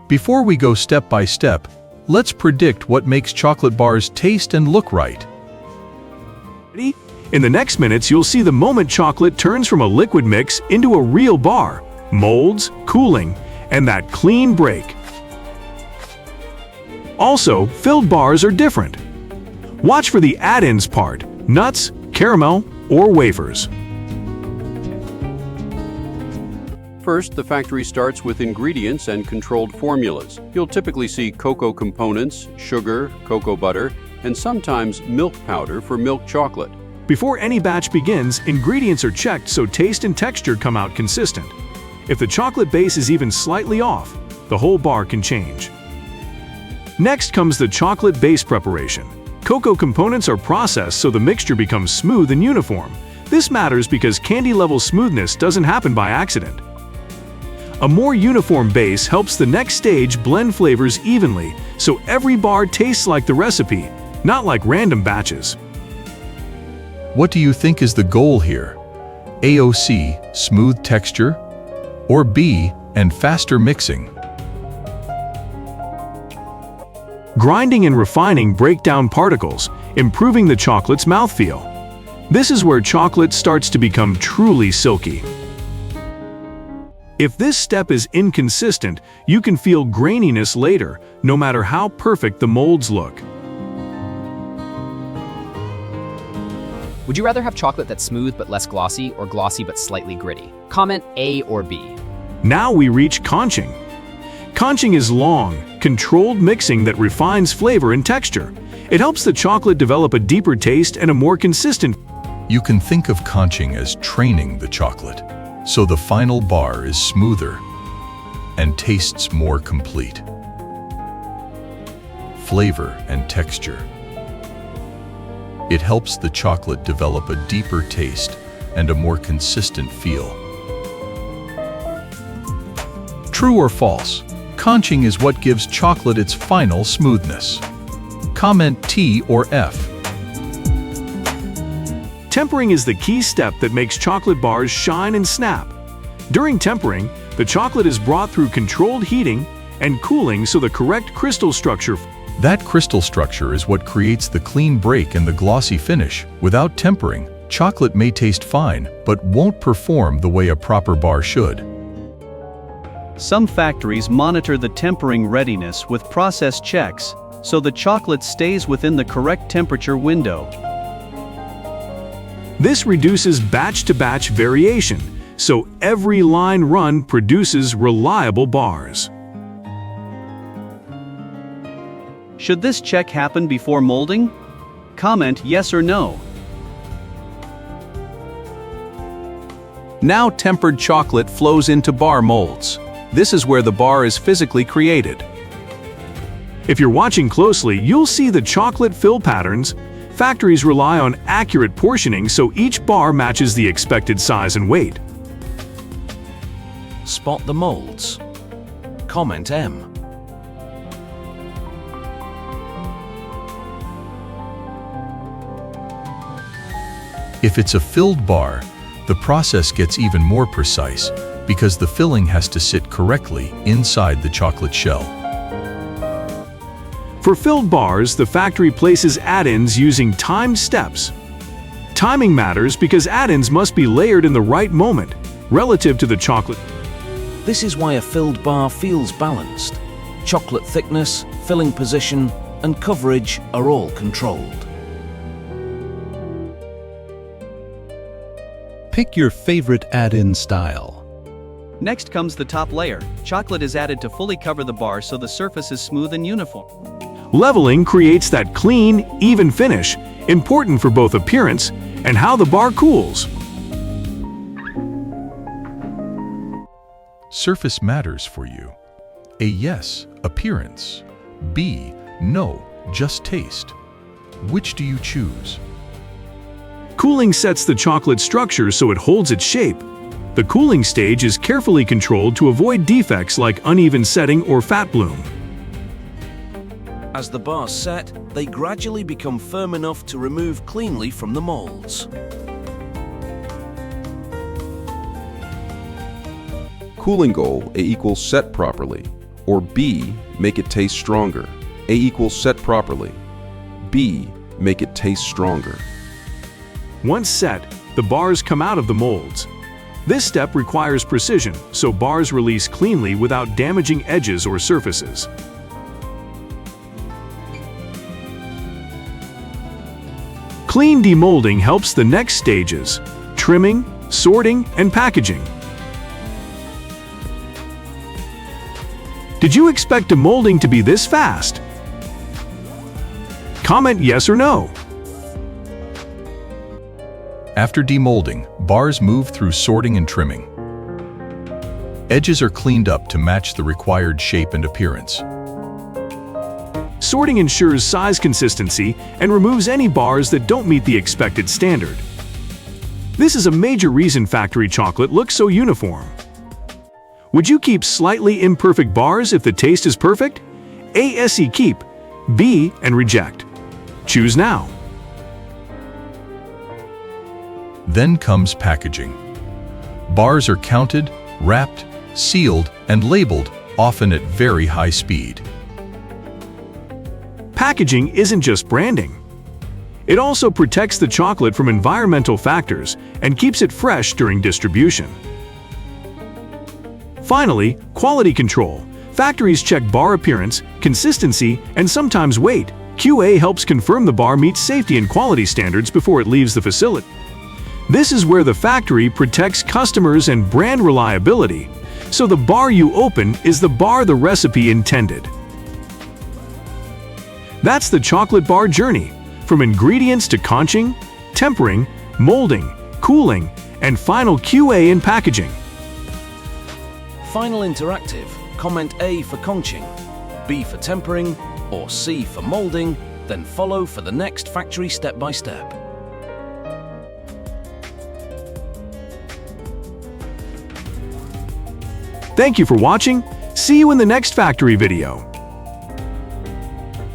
Before we go step by step, let's predict what makes chocolate bars taste and look right. Ready? In the next minutes, you'll see the moment chocolate turns from a liquid mix into a real bar, molds, cooling, and that clean break. Also, filled bars are different. Watch for the add-ins part, nuts, caramel, or wafers. First, the factory starts with ingredients and controlled formulas. You'll typically see cocoa components, sugar, cocoa butter, and sometimes milk powder for milk chocolate. Before any batch begins, ingredients are checked so taste and texture come out consistent. If the chocolate base is even slightly off, the whole bar can change. Next comes the chocolate base preparation. Cocoa components are processed so the mixture becomes smooth and uniform. This matters because candy-level smoothness doesn't happen by accident. A more uniform base helps the next stage blend flavors evenly, so every bar tastes like the recipe, not like random batches. What do you think is the goal here? AOC, smooth texture, or B, and faster mixing? Grinding and refining break down particles, improving the chocolate's mouthfeel. This is where chocolate starts to become truly silky. If this step is inconsistent, you can feel graininess later, no matter how perfect the molds look. Would you rather have chocolate that's smooth but less glossy, or glossy but slightly gritty? Comment A or B. Now we reach conching. Conching is long, controlled mixing that refines flavor and texture. It helps the chocolate develop a deeper taste and a more consistent. You can think of conching as training the chocolate, so the final bar is smoother and tastes more complete. Flavor and texture. It helps the chocolate develop a deeper taste and a more consistent feel. True or false? Conching is what gives chocolate its final smoothness. Comment T or F. Tempering is the key step that makes chocolate bars shine and snap. During tempering, the chocolate is brought through controlled heating and cooling so the correct crystal structure. That crystal structure is what creates the clean break and the glossy finish. Without tempering, chocolate may taste fine, but won't perform the way a proper bar should. Some factories monitor the tempering readiness with process checks, so the chocolate stays within the correct temperature window. This reduces batch-to-batch variation, so every line run produces reliable bars. Should this check happen before molding? Comment yes or no. Now tempered chocolate flows into bar molds. This is where the bar is physically created. If you're watching closely, you'll see the chocolate fill patterns. Factories rely on accurate portioning so each bar matches the expected size and weight. Spot the molds. Comment M. If it's a filled bar, the process gets even more precise because the filling has to sit correctly inside the chocolate shell. For filled bars, the factory places add-ins using timed steps. Timing matters because add-ins must be layered in the right moment, relative to the chocolate. This is why a filled bar feels balanced. Chocolate thickness, filling position, and coverage are all controlled. Pick your favorite add-in style. Next comes the top layer. Chocolate is added to fully cover the bar so the surface is smooth and uniform. Leveling creates that clean, even finish, important for both appearance and how the bar cools. Surface matters for you. A yes, appearance. B, no, just taste. Which do you choose? Cooling sets the chocolate structure so it holds its shape. The cooling stage is carefully controlled to avoid defects like uneven setting or fat bloom. As the bars set, they gradually become firm enough to remove cleanly from the molds. Cooling goal equals set properly, Or B, make it taste stronger. A equals set properly. B, make it taste stronger. Once set, the bars come out of the molds. This step requires precision, so bars release cleanly without damaging edges or surfaces. Clean demolding helps the next stages: trimming, sorting, and packaging. Did you expect demolding to be this fast? Comment yes or no. After demolding, bars move through sorting and trimming. Edges are cleaned up to match the required shape and appearance. Sorting ensures size consistency and removes any bars that don't meet the expected standard. This is a major reason factory chocolate looks so uniform. Would you keep slightly imperfect bars if the taste is perfect? A. S. E. Keep. B. And reject. Choose now. Then comes packaging. Bars are counted, wrapped, sealed, and labeled, often at very high speed. Packaging isn't just branding. It also protects the chocolate from environmental factors and keeps it fresh during distribution. Finally, quality control. Factories check bar appearance, consistency, and sometimes weight. QA helps confirm the bar meets safety and quality standards before it leaves the facility. This is where the factory protects customers and brand reliability, so the bar you open is the bar the recipe intended. That's the chocolate bar journey, from ingredients to conching, tempering, molding, cooling, and final QA and packaging. Final interactive. Comment A for conching, B for tempering, or C for molding, then follow for the next factory step-by-step. Thank you for watching. See you in the next factory video.